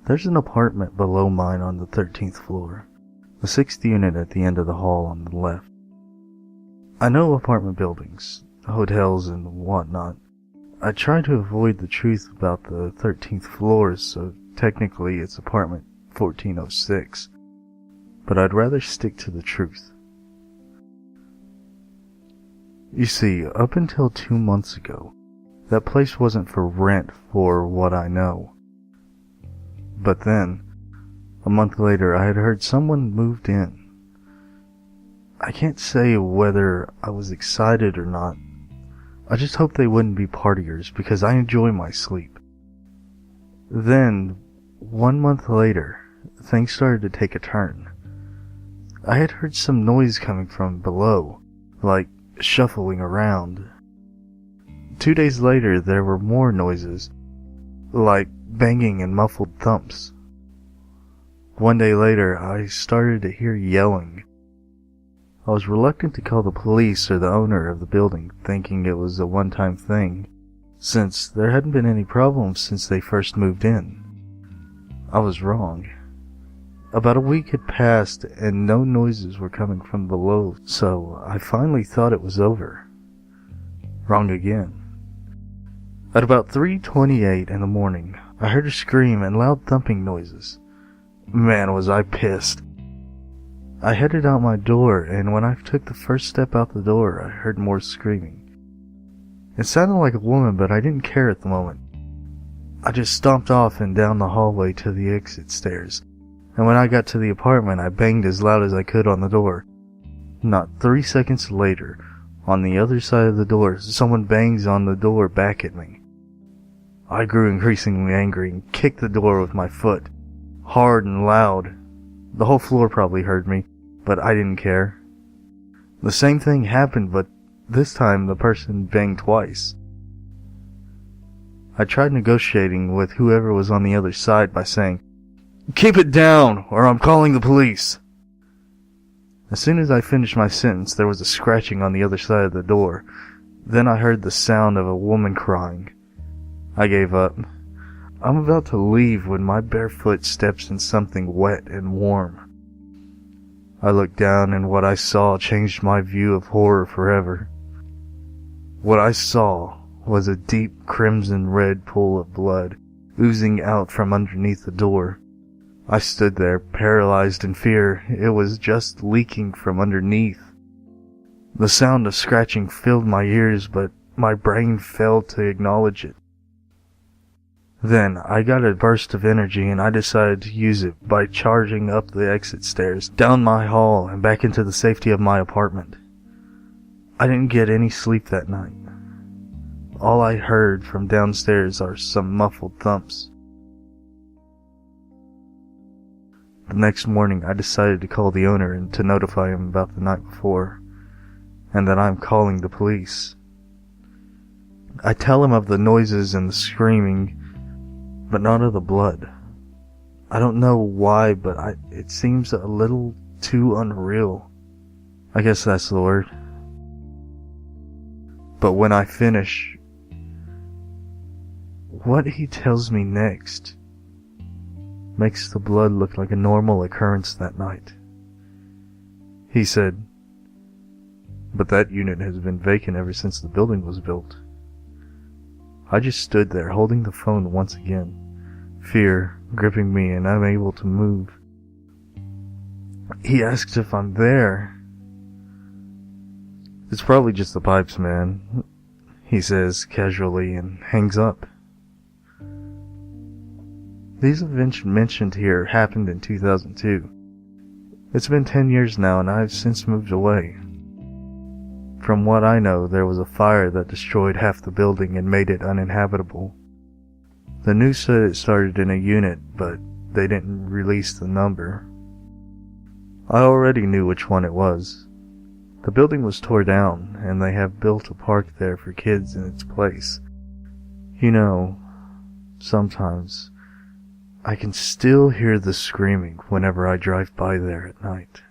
There's an apartment below mine on the 13th floor, the 6th unit at the end of the hall on the left. I know apartment buildings, hotels, and whatnot. I try to avoid the truth about the 13th floor, so technically it's apartment 1406, but I'd rather stick to the truth. You see, up until 2 months ago, that place wasn't for rent for what I know. But then, a month later, I had heard someone moved in. I can't say whether I was excited or not. I just hoped they wouldn't be partiers because I enjoy my sleep. Then, 1 month later, things started to take a turn. I had heard some noise coming from below, like shuffling around. 2 days later, there were more noises, like banging and muffled thumps. 1 day later, I started to hear yelling. I was reluctant to call the police or the owner of the building, thinking it was a one-time thing, since there hadn't been any problems since they first moved in. I was wrong. About a week had passed and no noises were coming from below, so I finally thought it was over. Wrong again. At about 3:28 in the morning, I heard a scream and loud thumping noises. Man, was I pissed. I headed out my door, and when I took the first step out the door, I heard more screaming. It sounded like a woman, but I didn't care at the moment. I just stomped off and down the hallway to the exit stairs, and when I got to the apartment, I banged as loud as I could on the door. Not 3 seconds later, on the other side of the door, someone bangs on the door back at me. I grew increasingly angry and kicked the door with my foot, hard and loud. The whole floor probably heard me, but I didn't care. The same thing happened, but this time the person banged twice. I tried negotiating with whoever was on the other side by saying, "Keep it down, or I'm calling the police." As soon as I finished my sentence, there was a scratching on the other side of the door. Then I heard the sound of a woman crying. I gave up. I'm about to leave when my bare foot steps in something wet and warm. I looked down and what I saw changed my view of horror forever. What I saw was a deep crimson-red pool of blood oozing out from underneath the door. I stood there, paralyzed in fear. It was just leaking from underneath. The sound of scratching filled my ears, but my brain failed to acknowledge it. Then I got a burst of energy and I decided to use it by charging up the exit stairs, down my hall, and back into the safety of my apartment. I didn't get any sleep that night. All I heard from downstairs are some muffled thumps. The next morning I decided to call the owner and to notify him about the night before, and that I'm calling the police. I tell him of the noises and the screaming, but not of the blood. I don't know why, but it seems a little too unreal. I guess that's the word. But when I finish, what he tells me next makes the blood look like a normal occurrence that night. He said, "But that unit has been vacant ever since the building was built." I just stood there holding the phone once again, fear gripping me and unable to move. He asks if I'm there. "It's probably just the pipes, man," he says casually and hangs up. These events mentioned here happened in 2002. It's been 10 years now and I've since moved away. From what I know, there was a fire that destroyed half the building and made it uninhabitable. The news said it started in a unit, but they didn't release the number. I already knew which one it was. The building was tore down, and they have built a park there for kids in its place. You know, sometimes I can still hear the screaming whenever I drive by there at night.